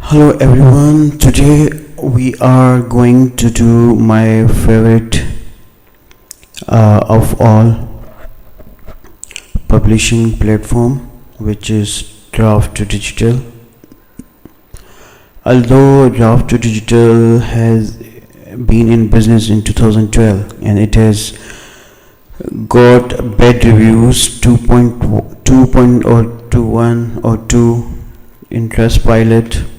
Hello everyone, today we are going to do my favorite of all publishing platform, which is Draft2Digital. Although Draft2Digital has been in business in 2012 and it has got bad reviews 2.21 or 2 in Trustpilot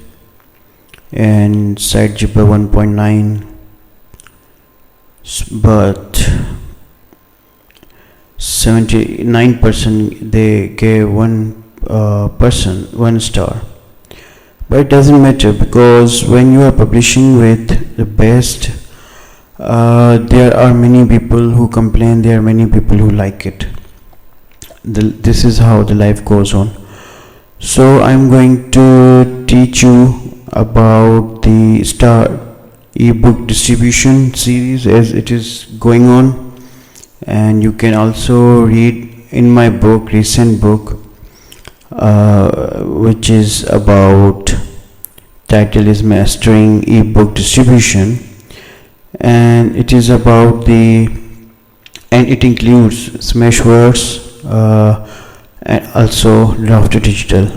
and SiteJipper 1.9, but 79% they gave one star. But it doesn't matter, because when you are publishing with the best, there are many people who complain, there are many people who like it. This is how the life goes on. So I'm going to teach you about the star ebook distribution series as it is going on, and you can also read in my book, recent book, which is about, title is Mastering Ebook Distribution, and it is about and it includes Smashwords and also Draft2Digital.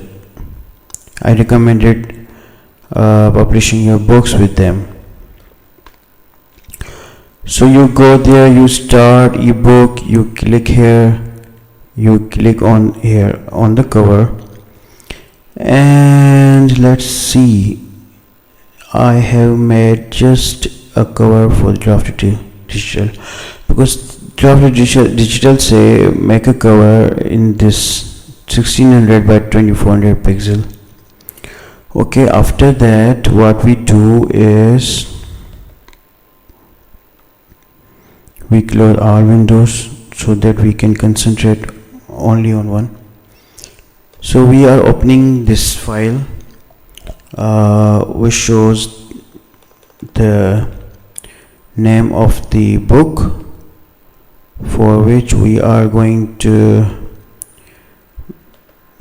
I recommended publishing your books with them. So you go there, you start ebook, you click here, you click on here on the cover, and let's see, I have made just a cover for Draft2Digital, because Draft2Digital say make a cover in this 1600 by 2400 pixel. Okay, after that what we do is we close all windows so that we can concentrate only on one. So we are opening this file which shows the name of the book, for which we are going to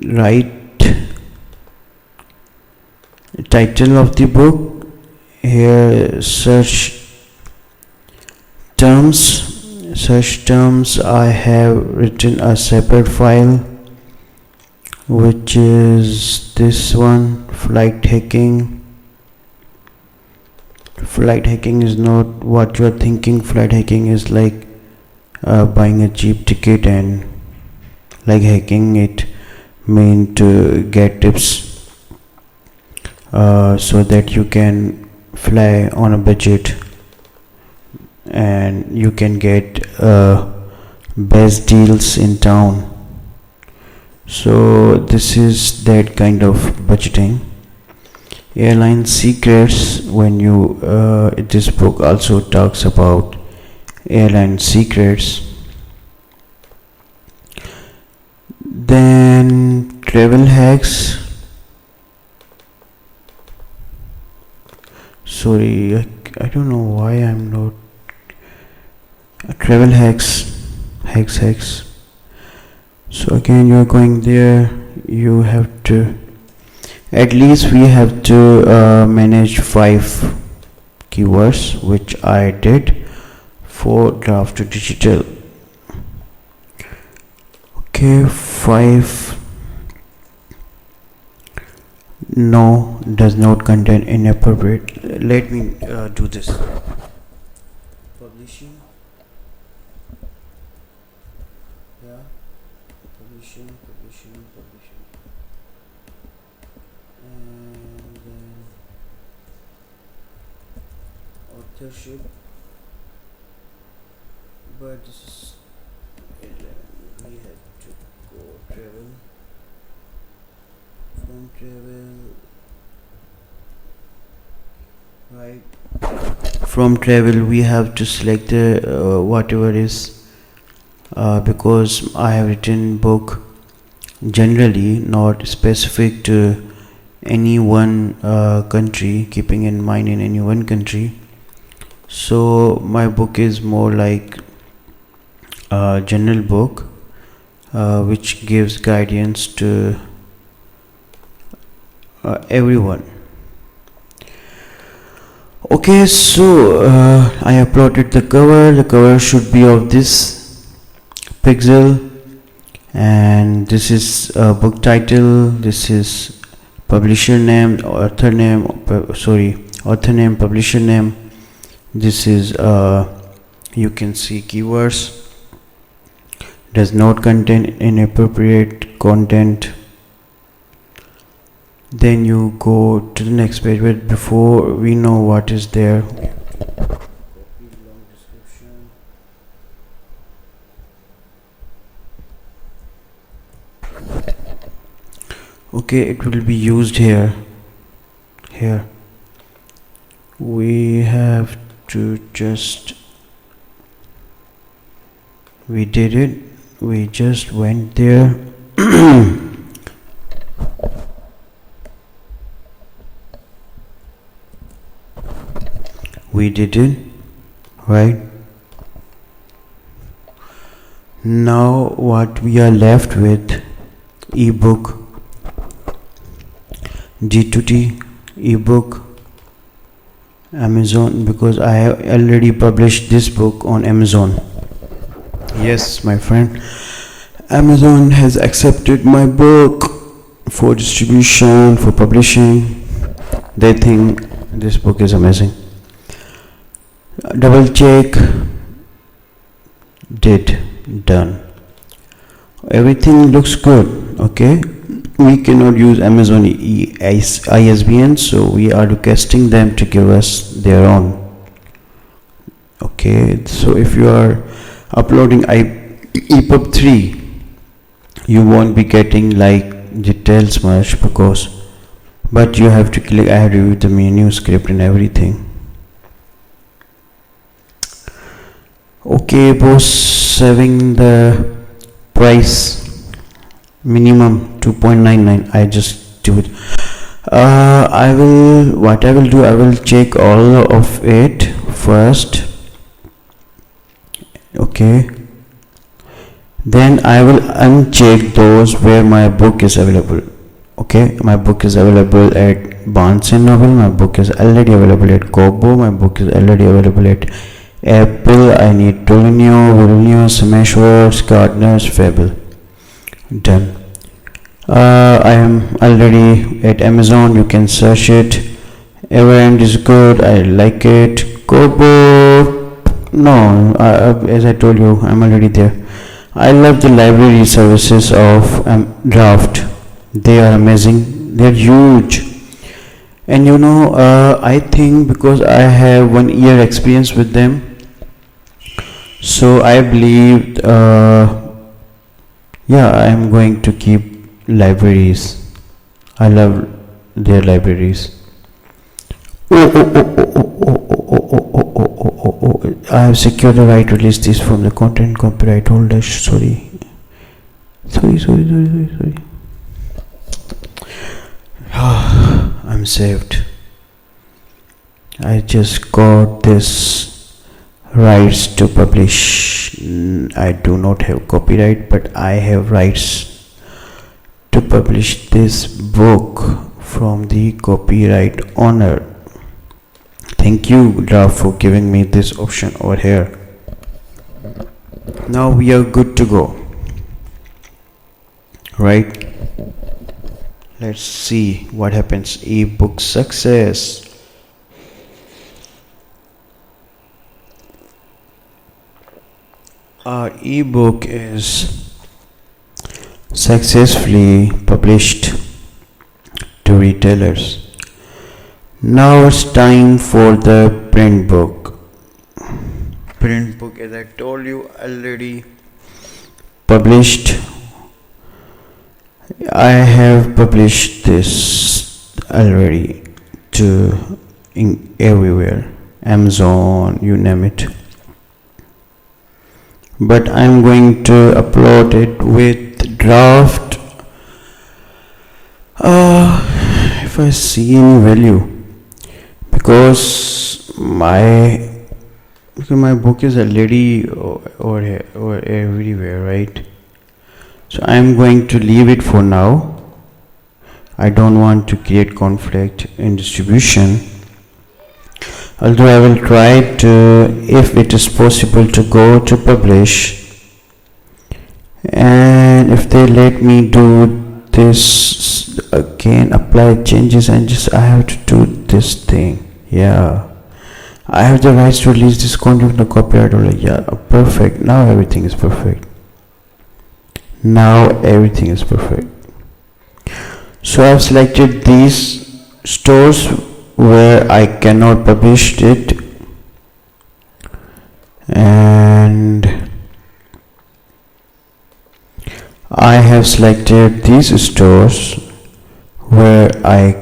write title of the book here. Search terms, I have written a separate file, which is this one, flight hacking. Flight hacking is not what you are thinking. Flight hacking is like buying a cheap ticket, and like hacking it mean to get tips so that you can fly on a budget and you can get best deals in town. So this is that kind of budgeting. Airline secrets, when you this book also talks about airline secrets. Then travel hacks. Sorry, I don't know why I'm not travel hacks. So again, you're going there, you have to, at least we have to manage 5 keywords, which I did for Draft2Digital. Okay, 5. No, does not contain inappropriate. Let me do this. Publishing. Yeah. Publishing. And then authorship. But this is 11. We have to go travel. From travel, right? From travel we have to select the whatever is, because I have written book generally, not specific to any one country, keeping in mind in any one country. So my book is more like a general book which gives guidance to everyone. Okay, so I uploaded the cover should be of this pixel, and this is book title, this is publisher name, author name, author name, publisher name, this is you can see keywords, does not contain inappropriate content. Then you go to the next page, but before we know what is there, okay, it will be used here. We have to just, we did it, we just went there. We did it, right? Now what we are left with, ebook, G2T, ebook, Amazon, because I have already published this book on Amazon. Yes, my friend, Amazon has accepted my book for distribution, for publishing. They think this book is amazing. Double check, done. Everything looks good. Okay, we cannot use Amazon ISBN, so we are requesting them to give us their own. Okay, so if you are uploading EPUB 3, you won't be getting like details much, but you have to click I have reviewed the manuscript and everything. Okay, boss, saving the price minimum 2.99. I just do it. I will check all of it first. Okay, then I will uncheck those where my book is available. Okay, my book is available at Barnes & Noble, my book is already available at Kobo, my book is already available at Apple, I need Tolino, Smashwords, Gardner's, Fable. Done. I am already at Amazon, you can search it. Everend is good, I like it. Kobo, no, as I told you, I'm already there. I love the library services of Draft. They are amazing, they're huge. And you know, I think because I have 1 year experience with them, so I believe I am going to keep libraries. I love their libraries. I have secured the right to release this from the content copyright holder. Sorry. I'm saved. I just got this rights to publish. I do not have copyright, but I have rights to publish this book from the copyright owner. Thank you, Draft, for giving me this option over here. Now we are good to go, right? Let's see what happens. Ebook success. Our ebook is successfully published to retailers. Now it's time for the print book. Print book, as I told you, already published. I have published this already to everywhere, Amazon, you name it. But I'm going to upload it with Draft. If I see any value, because my book is already or everywhere, right? So I'm going to leave it for now. I don't want to create conflict in distribution. although I will try to, if it is possible, to go to publish, and if they let me do this again, apply changes, and just I have to do this thing. Yeah, I have the rights to release this content with no copyright. Yeah, perfect. Now everything is perfect. So I've selected these stores where I cannot publish it, and I have selected these stores where I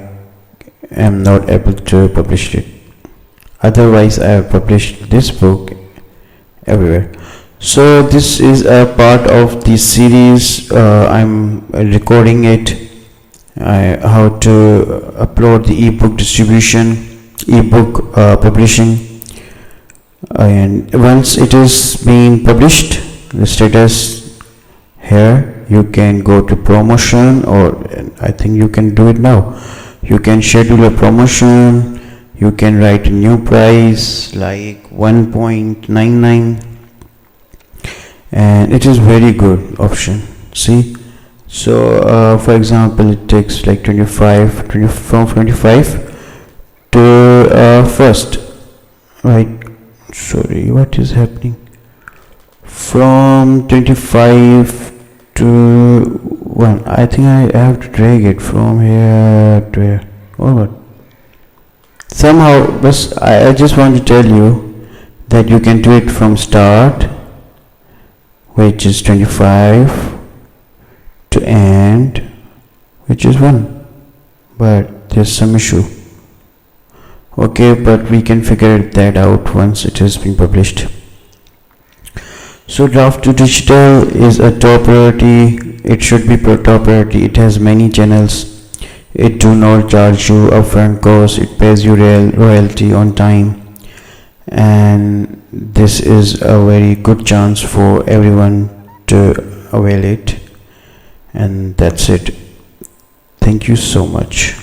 am not able to publish it. Otherwise, I have published this book everywhere. So this is a part of the series. I'm recording it, how to upload the ebook distribution, ebook publishing, and once it is being published, the status here, you can go to promotion, or I think you can do it now. You can schedule a promotion, you can write a new price like 1.99, and it is very good option. See, so for example, it takes like 25 from 25 to first, right? Sorry, what is happening? From 25 to 1. I think I have to drag it from here to here, or what? Somehow, but I just want to tell you that you can do it from start, which is 25, to end, which is 1, but there's some issue. Okay, but we can figure that out once it has been published. So Draft2Digital is a top priority. It should be top priority. It has many channels. It do not charge you upfront cost. It pays you royalty on time, and this is a very good chance for everyone to avail it. And that's it. Thank you so much.